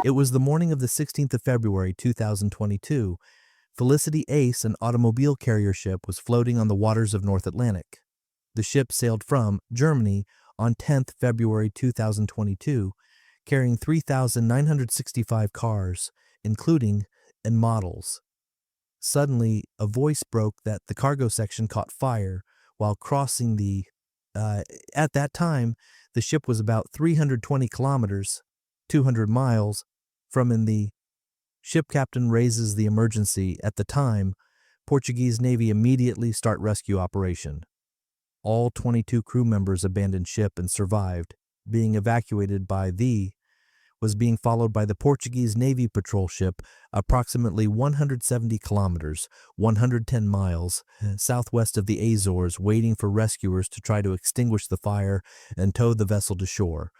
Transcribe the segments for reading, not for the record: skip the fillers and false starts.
It was the morning of the 16th of February, 2022. Felicity Ace, an automobile carrier ship, was floating on the waters of North Atlantic. The ship sailed from Germany on 10th February 2022, carrying 3,965 cars, including and models. Suddenly, a voice broke that the cargo section caught fire while crossing at that time, the ship was about 320 kilometers, 200 miles, from in the ship captain raises the emergency. At the time, Portuguese Navy immediately start rescue operation. All 22 crew members abandoned ship and survived. Being evacuated was being followed by the Portuguese Navy patrol ship approximately 170 kilometers, 110 miles, southwest of the Azores, waiting for rescuers to try to extinguish the fire and tow the vessel to shore.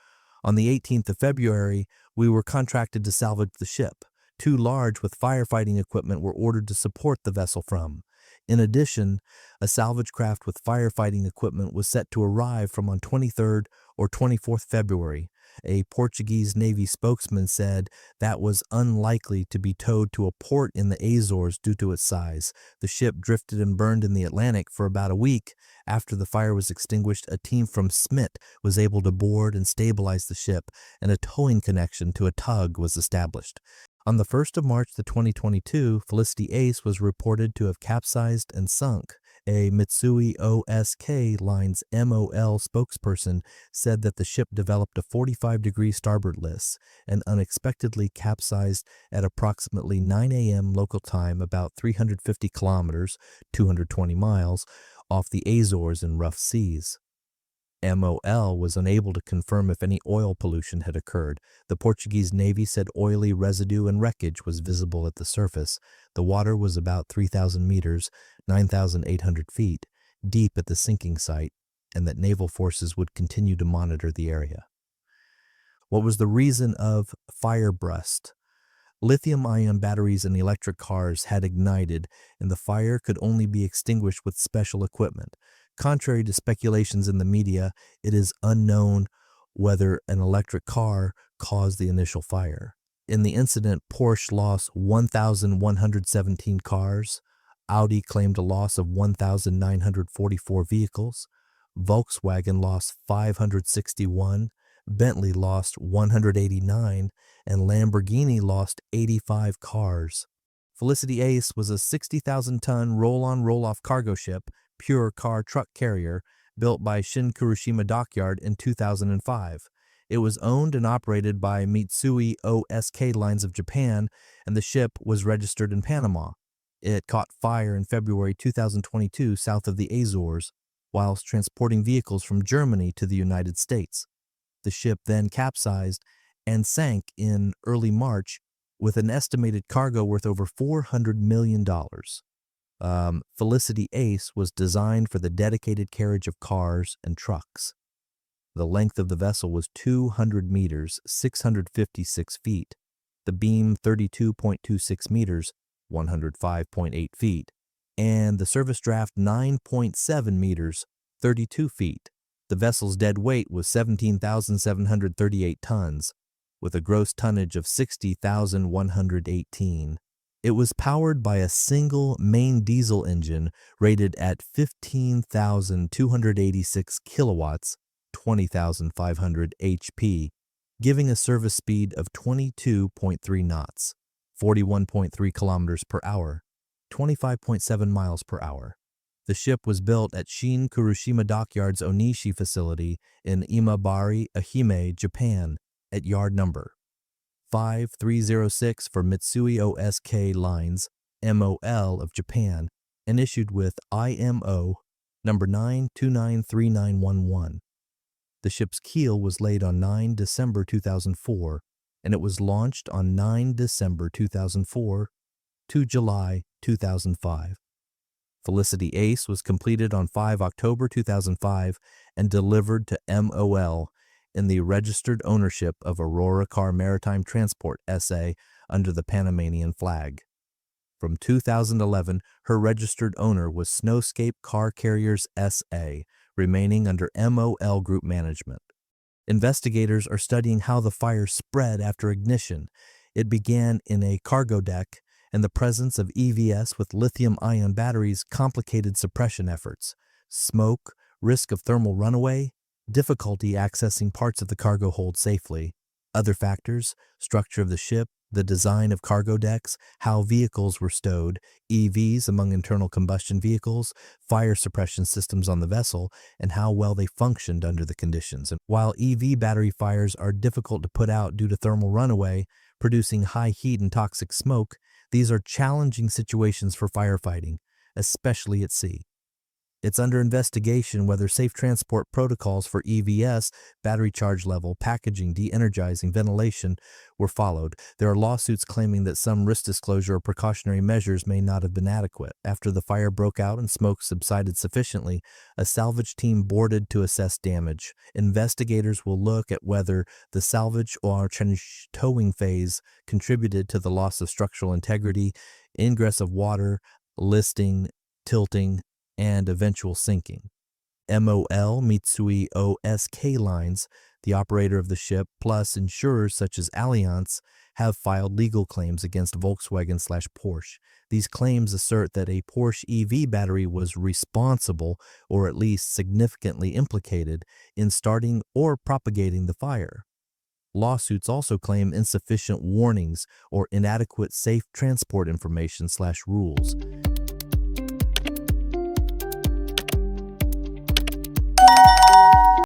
On the 18th of February, we were contracted to salvage the ship. Two large with firefighting equipment were ordered to support the vessel from. In addition, a salvage craft with firefighting equipment was set to arrive from on 23rd or 24th February. A Portuguese Navy spokesman said that was unlikely to be towed to a port in the Azores due to its size. The ship drifted and burned in the Atlantic for about a week. After the fire was extinguished, a team from Smith was able to board and stabilize the ship, and a towing connection to a tug was established. On the 1st of March 2022, Felicity Ace was reported to have capsized and sunk. A Mitsui OSK Lines MOL spokesperson said that the ship developed a 45-degree starboard list and unexpectedly capsized at approximately 9 a.m. local time, about 350 kilometers, 220 miles, off the Azores in rough seas. MOL was unable to confirm if any oil pollution had occurred. The Portuguese Navy said oily residue and wreckage was visible at the surface. The water was about 3,000 meters, 9,800 feet, deep at the sinking site, and that naval forces would continue to monitor the area. What was the reason of fire burst? Lithium-ion batteries in electric cars had ignited, and the fire could only be extinguished with special equipment. Contrary to speculations in the media, it is unknown whether an electric car caused the initial fire. In the incident, Porsche lost 1,117 cars. Audi claimed a loss of 1,944 vehicles. Volkswagen lost 561. Bentley lost 189. And Lamborghini lost 85 cars. Felicity Ace was a 60,000-ton roll-on roll-off cargo ship, pure car truck carrier, built by Shin-Kurushima Dockyard in 2005. It was owned and operated by Mitsui OSK Lines of Japan, and the ship was registered in Panama. It caught fire in February 2022 south of the Azores, whilst transporting vehicles from Germany to the United States. The ship then capsized and sank in early March with an estimated cargo worth over $400 million. Felicity Ace was designed for the dedicated carriage of cars and trucks. The length of the vessel was 200 meters, 656 feet. The beam 32.26 meters, 105.8 feet. And the service draft 9.7 meters, 32 feet. The vessel's dead weight was 17,738 tons, with a gross tonnage of 60,118. It was powered by a single main diesel engine rated at 15,286 kilowatts, 20,500 HP, giving a service speed of 22.3 knots, 41.3 kilometers per hour, 25.7 miles per hour. The ship was built at Shin-Kurushima Dockyard's Onishi facility in Imabari, Ehime, Japan, at yard number 5306 for Mitsui OSK Lines, MOL of Japan, and issued with IMO number 9293911. The ship's keel was laid on 9 December 2004, and it was launched on 9 December 2004 to July 2005. Felicity Ace was completed on 5 October 2005 and delivered to MOL in the registered ownership of RoRo Maritime Transport S.A. under the Panamanian flag. From 2011, her registered owner was Snowscape Car Carriers S.A., remaining under MOL Group management. Investigators are studying how the fire spread after ignition. It began in a cargo deck, and the presence of EVS with lithium-ion batteries complicated suppression efforts. Smoke, risk of thermal runaway, difficulty accessing parts of the cargo hold safely. Other factors: structure of the ship, the design of cargo decks, how vehicles were stowed, EVs among internal combustion vehicles, fire suppression systems on the vessel, and how well they functioned under the conditions. And while EV battery fires are difficult to put out due to thermal runaway, producing high heat and toxic smoke, these are challenging situations for firefighting, especially at sea. It's under investigation whether safe transport protocols for EVS, battery charge level, packaging, de-energizing, ventilation, were followed. There are lawsuits claiming that some risk disclosure or precautionary measures may not have been adequate. After the fire broke out and smoke subsided sufficiently, a salvage team boarded to assess damage. Investigators will look at whether the salvage or towing phase contributed to the loss of structural integrity, ingress of water, listing, tilting, and eventual sinking. MOL Mitsui OSK Lines, the operator of the ship, plus insurers such as Allianz, have filed legal claims against Volkswagen/Porsche. These claims assert that a Porsche EV battery was responsible, or at least significantly implicated, in starting or propagating the fire. Lawsuits also claim insufficient warnings or inadequate safe transport information/rules.